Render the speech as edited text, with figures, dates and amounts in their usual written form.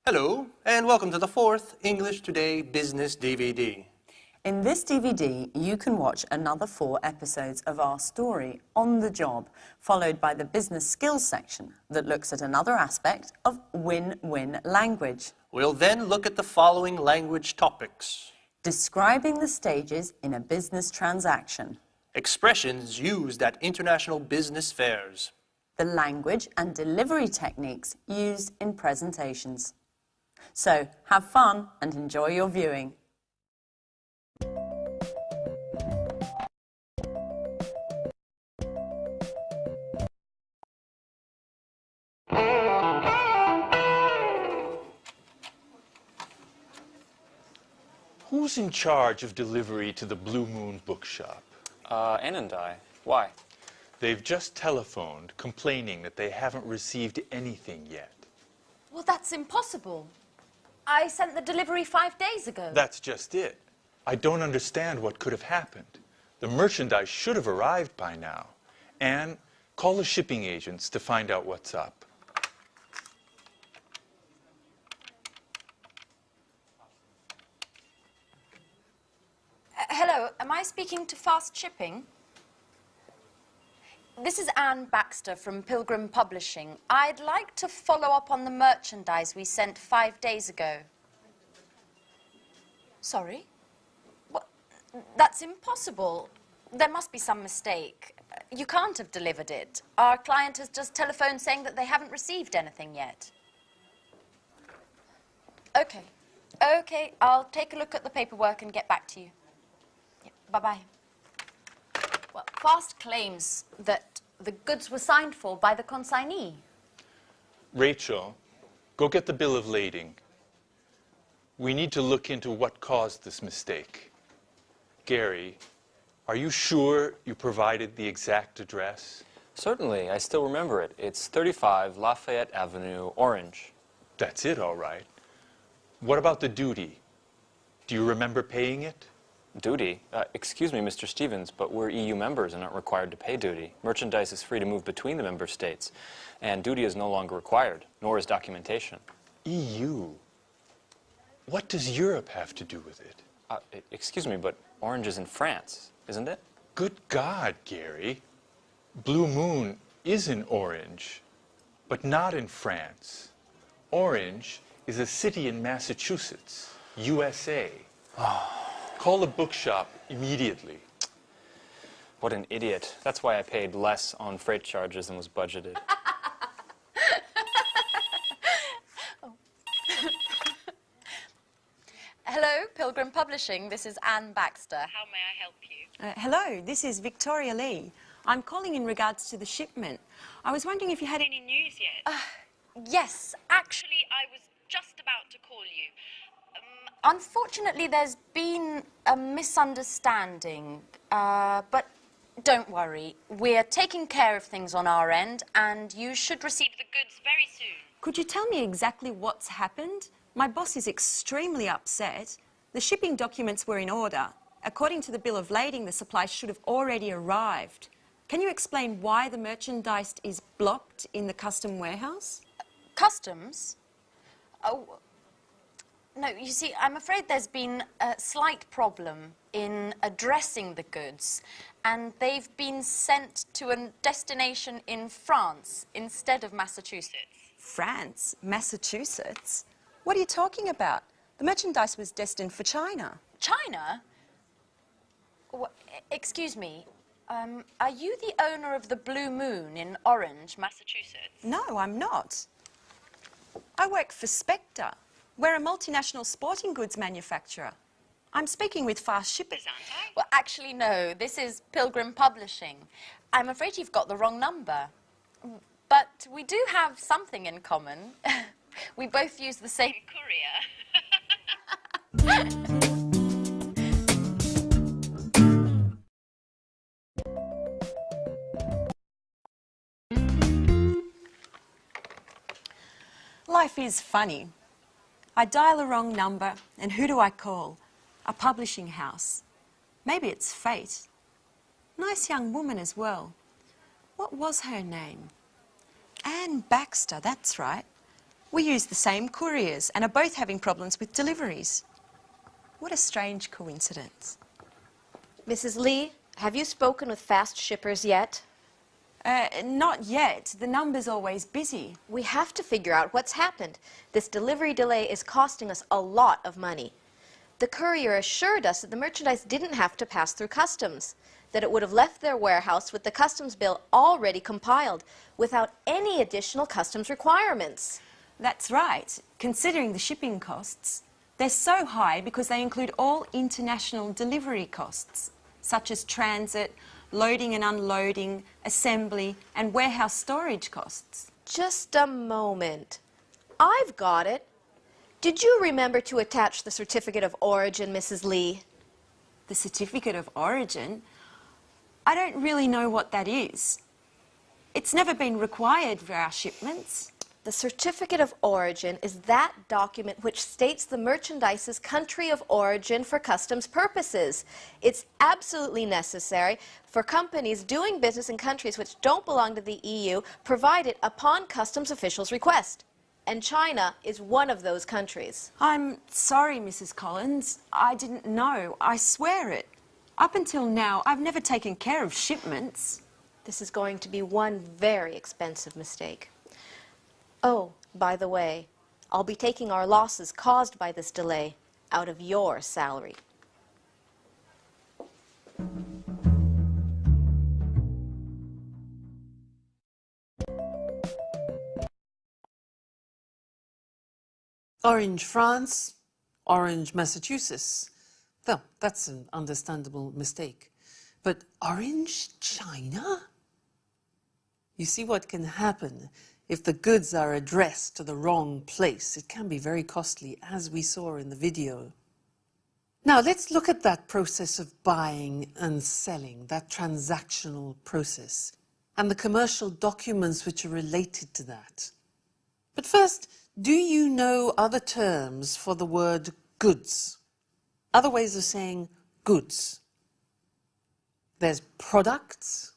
Hello, and welcome to the fourth English Today Business DVD. In this DVD, you can watch another 4 episodes of our story, On the Job, followed by the business skills section that looks at another aspect of win-win language. We'll then look at the following language topics. Describing the stages in a business transaction. Expressions used at international business fairs. The language and delivery techniques used in presentations. So, have fun and enjoy your viewing. Who's in charge of delivery to the Blue Moon bookshop? Ann and I. Why? They've just telephoned complaining that they haven't received anything yet. Well, that's impossible. I sent the delivery 5 days ago. That's just it. I don't understand what could have happened. The merchandise should have arrived by now. Anne, call the shipping agents to find out what's up. Hello, am I speaking to Fast Shipping? This is Anne Baxter from Pilgrim Publishing. I'd like to follow up on the merchandise we sent 5 days ago. Sorry? What? That's impossible. There must be some mistake. You can't have delivered it. Our client has just telephoned saying that they haven't received anything yet. Okay. Okay, I'll take a look at the paperwork and get back to you. Yeah, bye-bye. Well, Fast claims that the goods were signed for by the consignee. Rachel, go get the bill of lading. We need to look into what caused this mistake. Gary, are you sure you provided the exact address? Certainly, I still remember it. It's 35 Lafayette Avenue, Orange. That's it, all right. What about the duty? Do you remember paying it? Duty? Excuse me, Mr. Stevens, but we're EU members and aren't required to pay duty. Merchandise is free to move between the member states, and duty is no longer required, nor is documentation. EU? What does Europe have to do with it? Excuse me, but Orange is in France, isn't it? Good God, Gary. Blue Moon is in Orange, but not in France. Orange is a city in Massachusetts, USA. Call the bookshop immediately. What an idiot. That's why I paid less on freight charges than was budgeted. Hello, Pilgrim Publishing. This is Anne Baxter. How may I help you? Hello, this is Victoria Lee. I'm calling in regards to the shipment. I was wondering if you had any news yet. Yes, actually, I was just about to call you. Unfortunately, there's been a misunderstanding, but don't worry. We're taking care of things on our end, and you should receive the goods very soon. Could you tell me exactly what's happened? My boss is extremely upset. The shipping documents were in order. According to the bill of lading, the supplies should have already arrived. Can you explain why the merchandise is blocked in the custom warehouse? Customs? Oh, no, you see, I'm afraid there's been a slight problem in addressing the goods, and they've been sent to a destination in France instead of Massachusetts. France? Massachusetts? What are you talking about? The merchandise was destined for China. China? Excuse me, are you the owner of the Blue Moon in Orange, Massachusetts? No, I'm not. I work for Spectre. We're a multinational sporting goods manufacturer. I'm speaking with Fast Shipping. Well, actually, no. This is Pilgrim Publishing. I'm afraid you've got the wrong number. But we do have something in common. We both use the same courier. Life is funny. I dial a wrong number, and who do I call? A publishing house. Maybe it's fate. Nice young woman as well. What was her name? Anne Baxter, that's right. We use the same couriers and are both having problems with deliveries. What a strange coincidence. Mrs. Lee, have you spoken with fast shippers yet? Not yet. The number's always busy. We have to figure out what's happened. This delivery delay is costing us a lot of money. The courier assured us that the merchandise didn't have to pass through customs, that it would have left their warehouse with the customs bill already compiled, without any additional customs requirements. That's right. Considering the shipping costs, they're so high because they include all international delivery costs, such as transit, loading and unloading, assembly, and warehouse storage costs. Just a moment. I've got it. Did you remember to attach the certificate of origin, Mrs. Lee? The certificate of origin? I don't really know what that is. It's never been required for our shipments. The certificate of origin is that document which states the merchandise's country of origin for customs purposes. It's absolutely necessary for companies doing business in countries which don't belong to the EU, provided upon customs officials' request. And China is one of those countries. I'm sorry, Mrs. Collins. I didn't know. I swear it. Up until now, I've never taken care of shipments. This is going to be one very expensive mistake. Oh, by the way, I'll be taking our losses caused by this delay out of your salary. Orange, France, Orange, Massachusetts. Well, that's an understandable mistake. But Orange, China? You see what can happen if the goods are addressed to the wrong place. It can be very costly, as we saw in the video. Now, let's look at that process of buying and selling, that transactional process, and the commercial documents which are related to that. But first, do you know other terms for the word goods? Other ways of saying goods. There's products,